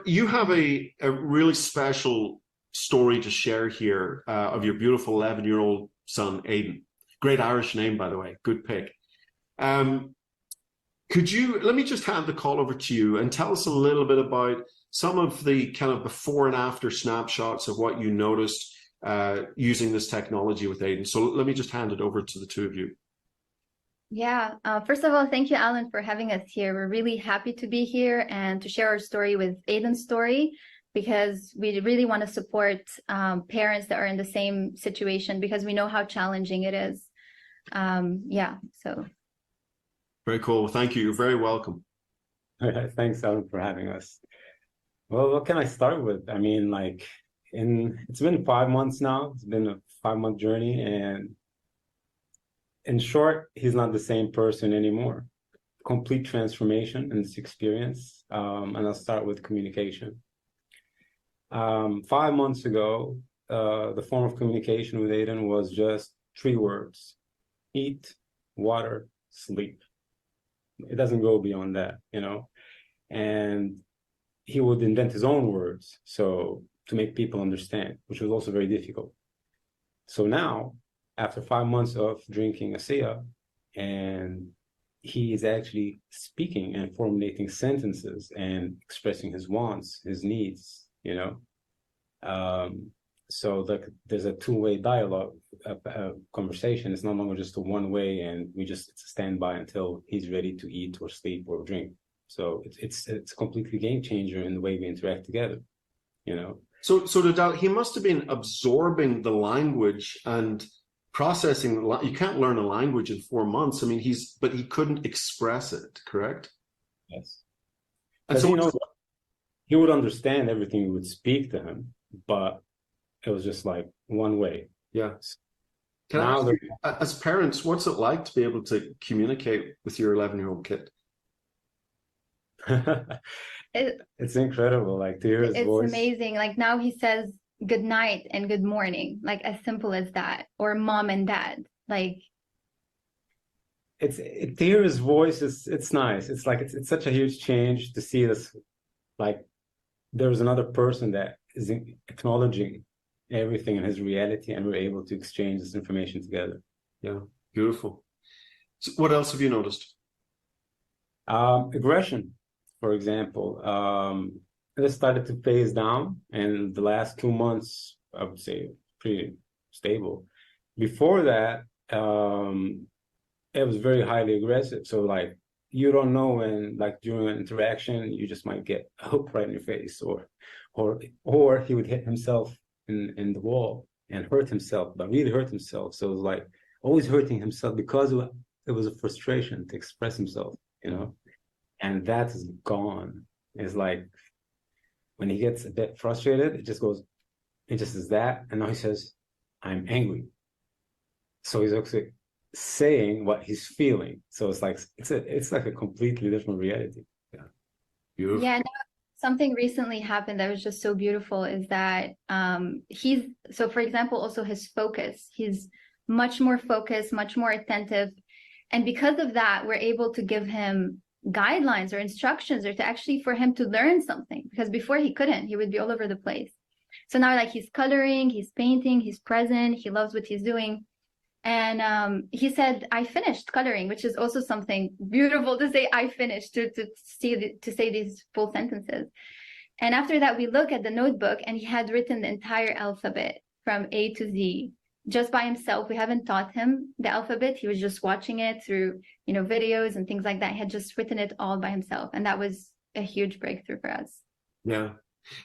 look, you have a really special story to share here of your beautiful 11-year-old son, Aiden. Great Irish name, by the way. Good pick. Let me just hand the call over to you and tell us a little bit about some of the kind of before and after snapshots of what you noticed using this technology with Aiden. So let me just hand it over to the two of you. Yeah, first of all, thank you, Alan, for having us here. We're really happy to be here and to share our story with Aiden's story, because we really want to support parents that are in the same situation, because we know how challenging it is. Yeah, so. Very cool. Thank you. You're very welcome. Thanks, Alan, for having us. Well, what can I start with? I mean, like, it's been 5 months now. It's been a 5-month journey, and in short, he's not the same person anymore. Complete transformation in this experience. And I'll start with communication. 5 months ago, the form of communication with Aiden was just 3 words: eat, water, sleep. It doesn't go beyond that, you know? And he would invent his own words, so to make people understand, which was also very difficult. So now, after 5 months of drinking ASEA, and he is actually speaking and formulating sentences and expressing his wants, his needs, you know? So there's a two-way dialogue, a conversation. It's no longer just a one-way, and it's a standby until he's ready to eat or sleep or drink. So it's a completely game changer in the way we interact together, you know? So he must have been absorbing the language and processing. You can't learn a language in 4 months. I mean, but he couldn't express it, correct? Yes. And so he would understand everything we would speak to him, but it was just like one way. Yeah. As parents, what's it like to be able to communicate with your 11-year-old kid? It's incredible, like, to hear his voice. It's amazing. Like, now he says good night and good morning, like as simple as that, or mom and dad. Like, to hear his voice it's nice. It's like it's such a huge change to see this, like, there's another person that is acknowledging everything in his reality, and we're able to exchange this information together. Yeah, beautiful. So what else have you noticed? Aggression, for example. It started to phase down, and the last 2 months, I would say, pretty stable. Before that, it was very highly aggressive. So, like, you don't know when, like, during an interaction, you just might get a hook right in your face, or he would hit himself in the wall and hurt himself, but really hurt himself. So it was like always hurting himself because it was a frustration to express himself, you know? And that is gone. It's like, when he gets a bit frustrated, it just is that. And now he says, I'm angry. So he's actually saying what he's feeling. So it's like, it's like a completely different reality. Yeah. Beautiful. Yeah, no, something recently happened that was just so beautiful is that so for example, also his focus, he's much more focused, much more attentive. And because of that, we're able to give him guidelines or instructions, or to actually for him to learn something, because before he couldn't, he would be all over the place. So now, like, he's coloring, he's painting, he's present, he loves what he's doing. And he said, I finished coloring, which is also something beautiful to say, I finished, to say these full sentences. And after that, we look at the notebook, and he had written the entire alphabet from A to Z just by himself. We haven't taught him the alphabet. He was just watching it through, you know, videos and things like that. He had just written it all by himself. And that was a huge breakthrough for us. Yeah.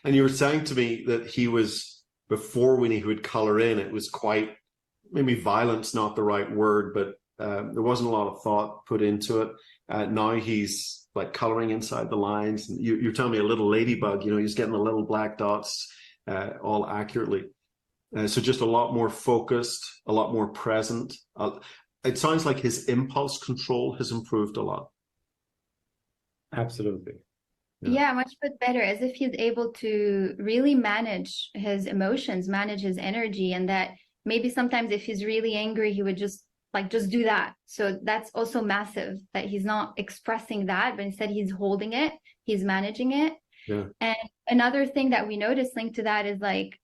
And you were saying to me that he was, before, when he would color in, it was quite, maybe violent's not the right word, but there wasn't a lot of thought put into it. Now he's like coloring inside the lines. You're telling me a little ladybug, you know, he's getting the little black dots all accurately. So just a lot more focused, a lot more present. It sounds like his impulse control has improved a lot. Absolutely. Yeah, much better, as if he's able to really manage his emotions, manage his energy, and that maybe sometimes if he's really angry, he would just do that. So that's also massive, that he's not expressing that, but instead he's holding it, he's managing it. Yeah. And another thing that we noticed linked to that is like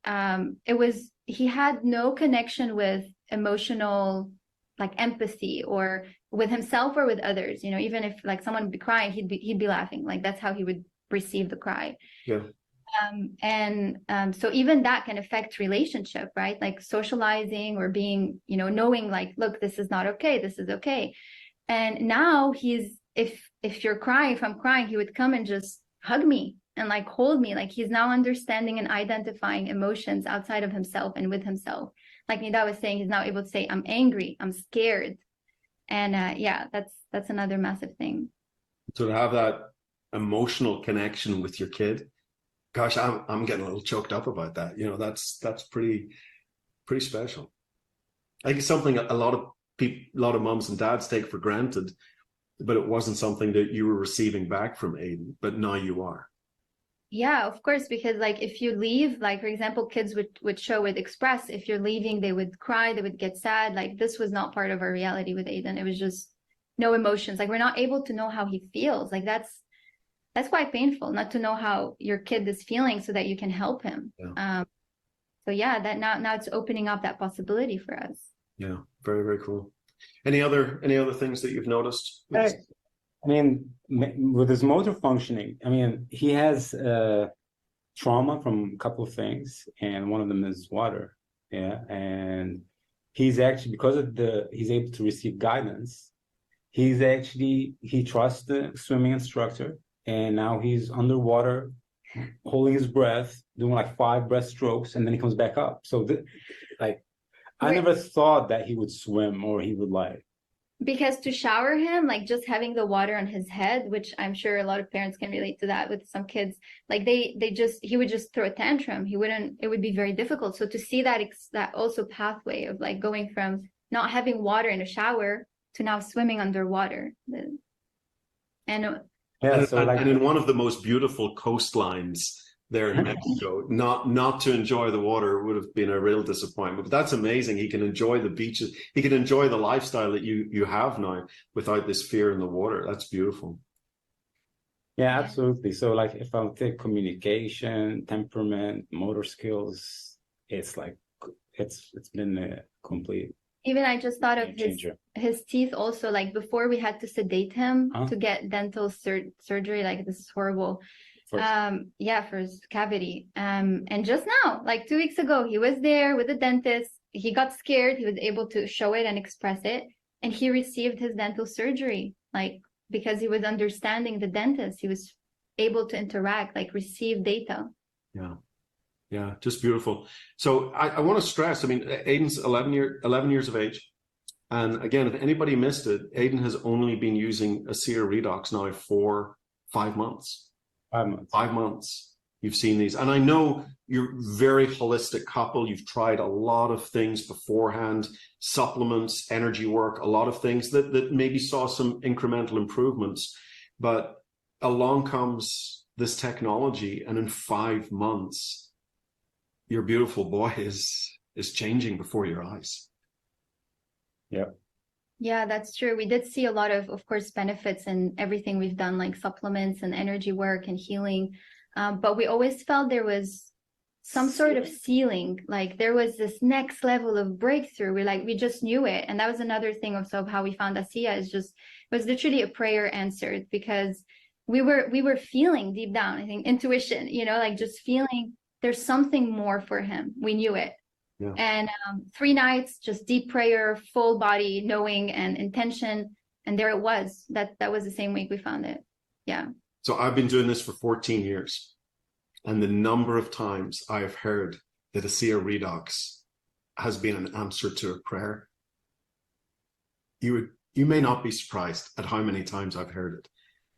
he had no connection with emotional like empathy or with himself or with others. You know, even if like someone would be crying, he'd be laughing. Like that's how he would receive the cry. Yeah. So even that can affect relationship, right? Like socializing or being, you know, knowing like, look, this is not okay. This is okay. And now if you're crying, if I'm crying, he would come and just hug me and like hold me. Like he's now understanding and identifying emotions outside of himself and with himself. Like Nida was saying, he's now able to say, I'm angry, I'm scared. And yeah, that's another massive thing. So to have that emotional connection with your kid, gosh, I'm getting a little choked up about that. You know, that's pretty special. I think it's something a lot of people, a lot of moms and dads take for granted, but it wasn't something that you were receiving back from Aiden, but now you are. Yeah, of course, because like if you leave, like for example, kids would express, if you're leaving, they would cry, they would get sad. Like this was not part of our reality with Aiden. It was just no emotions. Like we're not able to know how he feels. Like that's quite painful not to know how your kid is feeling so that you can help him. Yeah. So yeah, that now it's opening up that possibility for us. Yeah, very, very cool. Any other things that you've noticed? I mean, with his motor functioning, I mean, he has trauma from a couple of things, and one of them is water. Yeah, and he's actually, because of he's able to receive guidance. He trusts the swimming instructor, and now he's underwater, holding his breath, doing like 5 breaststrokes, and then he comes back up. So, I never thought that he would swim or he would like. Because to shower him, like just having the water on his head, which I'm sure a lot of parents can relate to that with some kids, like he would just throw a tantrum. It would be very difficult. So to see that also pathway of like going from not having water in a shower to now swimming underwater. And in one of the most beautiful coastlines there in Mexico, not to enjoy the water would have been a real disappointment. But that's amazing. He can enjoy the beaches. He can enjoy the lifestyle that you have now without this fear in the water. That's beautiful. Yeah, absolutely. So like if I take communication, temperament, motor skills, it's been a complete. Even I just thought of his teeth also, like before we had to sedate him to get dental surgery. Like this is horrible. For his cavity. And just now, like 2 weeks ago, he was there with the dentist. He got scared. He was able to show it and express it. And he received his dental surgery, like because he was understanding the dentist. He was able to interact, like receive data. Yeah. Yeah, just beautiful. So I want to stress, I mean, Aiden's 11 years of age. And again, if anybody missed it, Aiden has only been using ASEA Redox now for 5 months. 5 months. 5 months. You've seen these. And I know you're very holistic couple. You've tried a lot of things beforehand, supplements, energy work, a lot of things that maybe saw some incremental improvements. But along comes this technology, and in 5 months, your beautiful boy is changing before your eyes. Yeah. Yeah, that's true. We did see a lot of course, benefits in everything we've done, like supplements and energy work and healing. But we always felt there was some sort of ceiling, like there was this next level of breakthrough. We just knew it. And that was another thing of how we found ASEA it was literally a prayer answered, because we were feeling deep down, I think intuition, like just feeling there's something more for him. We knew it. Yeah. And 3 nights, just deep prayer, full body knowing and intention. And there it was. That was the same week we found it. Yeah. So I've been doing this for 14 years. And the number of times I have heard that ASEA Redox has been an answer to a prayer, you may not be surprised at how many times I've heard it.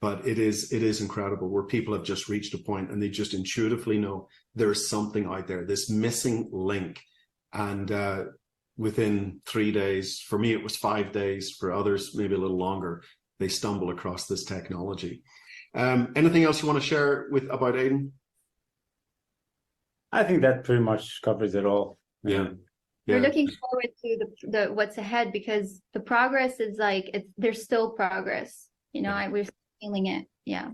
But it is incredible, where people have just reached a point and they just intuitively know there is something out there, this missing link. And within 3 days, for me, it was 5 days, for others, maybe a little longer, they stumble across this technology. Anything else you want to share about Aiden? I think that pretty much covers it all. Yeah. We're looking forward to the what's ahead, because the progress is there's still progress. We're feeling it. Yeah.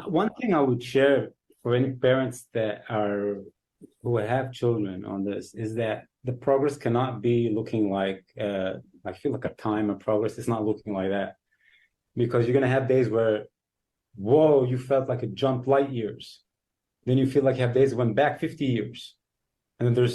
One thing I would share for any parents that are who have children on this is that the progress cannot be looking like I feel like a time of progress. It's not looking like that, because you're gonna have days where, whoa, you felt like it jumped light years. Then you feel like you have days that went back 50 years. And then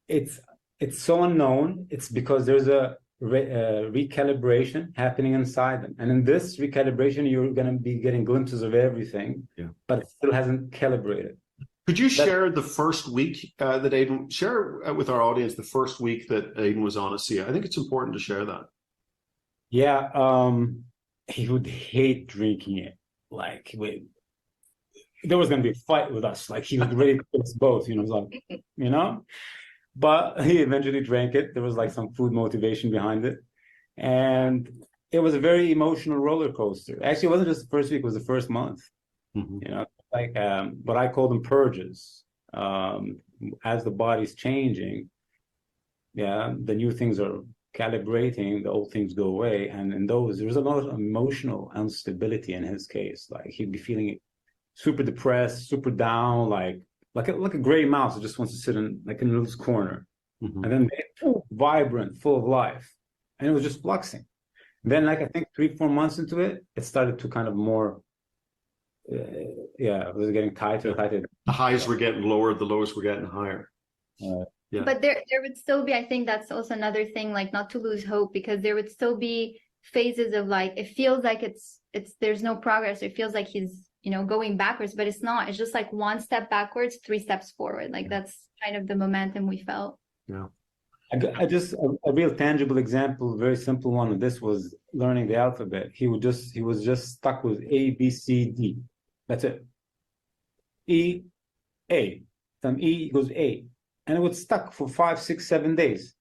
it's so unknown. It's because there's a recalibration happening inside them. And in this recalibration, you're going to be getting glimpses of everything, but it still hasn't calibrated. Could you share the first week that Aiden, share with our audience the first week that Aiden was on ASEA? I think it's important to share that. Yeah, he would hate drinking it. Like, there was going to be a fight with us. Like, he was ready to kill us both, but he eventually drank it. There was like some food motivation behind it. And it was a very emotional roller coaster. Actually, it wasn't just the first week, it was the first month. But I call them purges. As the body's changing, the new things are calibrating, the old things go away. And in those, there's a lot of emotional instability in his case. Like, he'd be feeling super depressed, super down, like a gray mouse that just wants to sit in a little corner. And then vibrant, full of life. And it was just fluxing. Then, I think 3-4 months into it, it started to kind of more, it was getting tighter. The highs were getting lower, the lows were getting higher. But there would still be, I think that's also another thing, like, not to lose hope, because there would still be phases of like, it feels like there's no progress. It feels like he's, going backwards, but it's not. It's just like 1 step backwards, 3 steps forward. Like, that's kind of the momentum we felt. Yeah. I just, a real tangible example, a very simple one of this was learning the alphabet. He was just stuck with A, B, C, D. That's it. E, A. From E goes A. And it was stuck for 5, 6, 7 days.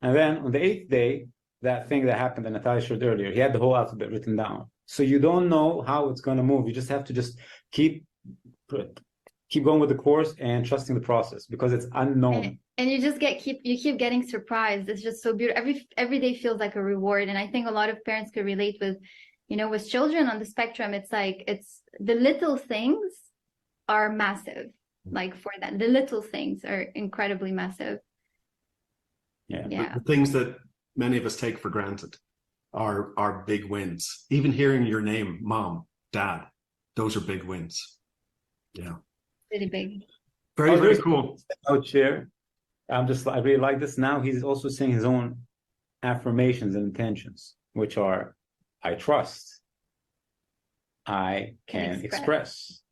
And then on the 8th day, that thing that happened that Natalia showed earlier, he had the whole alphabet written down. So you don't know how it's going to move. You just have to keep going with the course and trusting the process, because it's unknown. And you just keep getting surprised. It's just so beautiful. Every day feels like a reward. And I think a lot of parents could relate with, with children on the spectrum. It's like, it's the little things are massive. Like, for them, the little things are incredibly massive. The things that many of us take for granted are big wins. Even hearing your name, Mom, Dad, those are big wins. Really big. Very cool. Out share. I really like this. Now he's also saying his own affirmations and intentions, which are, I trust, I can express,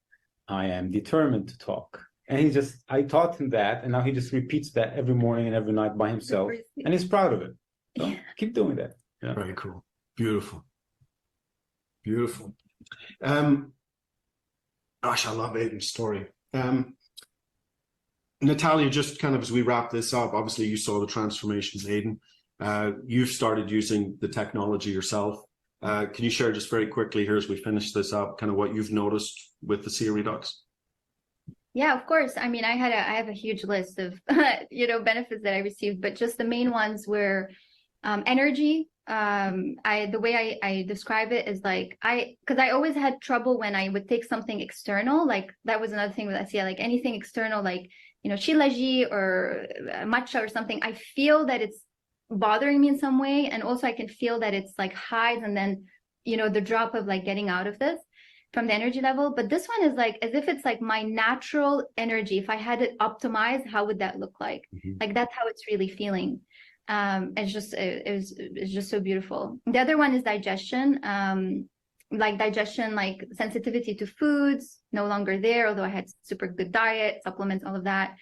I am determined to talk. And I taught him that, and now he just repeats that every morning and every night by himself, and he's proud of it. So keep doing that. Yeah. Very cool. Beautiful. Gosh, I love Aiden's story. Natalia, just kind of as we wrap this up, obviously you saw the transformations, Aiden. You've started using the technology yourself. Can you share just very quickly here as we finish this up, kind of what you've noticed with the ASEA Redox? Yeah, of course. I mean, I have a huge list of, benefits that I received, but just the main ones were energy. The way I describe it is like, because I always had trouble when I would take something external. Like, that was another thing with ASEA, like anything external, like, shilaji or matcha or something. I feel that it's bothering me in some way. And also I can feel that it's like highs and then, the drop of like getting out of this from the energy level. But this one is like, as if it's like my natural energy. If I had it optimized, how would that look like? Like, that's how it's really feeling. It's just so beautiful. The other one is digestion. Like sensitivity to foods, no longer there, although I had super good diet, supplements, all of that.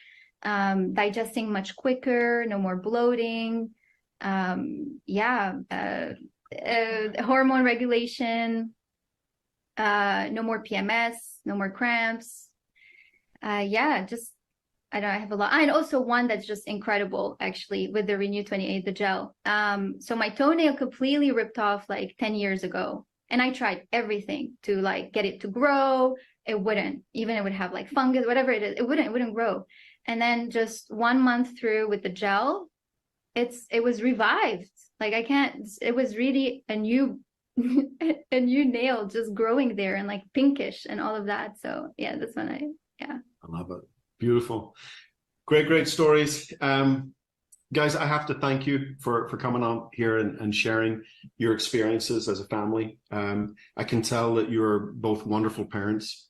Digesting much quicker, no more bloating. Hormone regulation, no more PMS, no more cramps. I have a lot. And also one that's just incredible, actually, with the Renew 28, the gel. So my toenail completely ripped off like 10 years ago. And I tried everything to like get it to grow. It wouldn't. Even it would have like fungus, whatever it is, it wouldn't grow. And then just 1 month through with the gel, it was revived. Like, it was really a new And you nailed just growing there and like pinkish and all of that. So yeah, this one I love it. Beautiful. Great stories. Guys, I have to thank you for coming on here and sharing your experiences as a family. I can tell that you're both wonderful parents,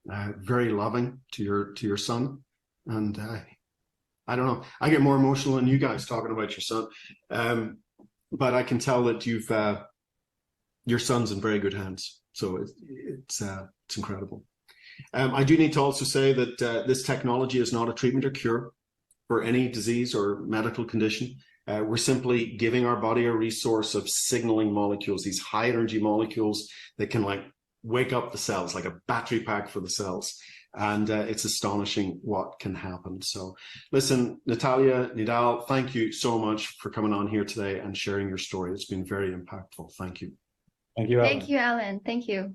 very loving to your son. And I don't know, I get more emotional than you guys talking about your son. But I can tell that your son's in very good hands. So it's incredible. I do need to also say that this technology is not a treatment or cure for any disease or medical condition. We're simply giving our body a resource of signaling molecules, these high energy molecules that can like wake up the cells, like a battery pack for the cells. And it's astonishing what can happen. So listen, Natalia, Nidal, thank you so much for coming on here today and sharing your story. It's been very impactful. Thank you. Thank you, Alan. thank you, Alan. Thank you.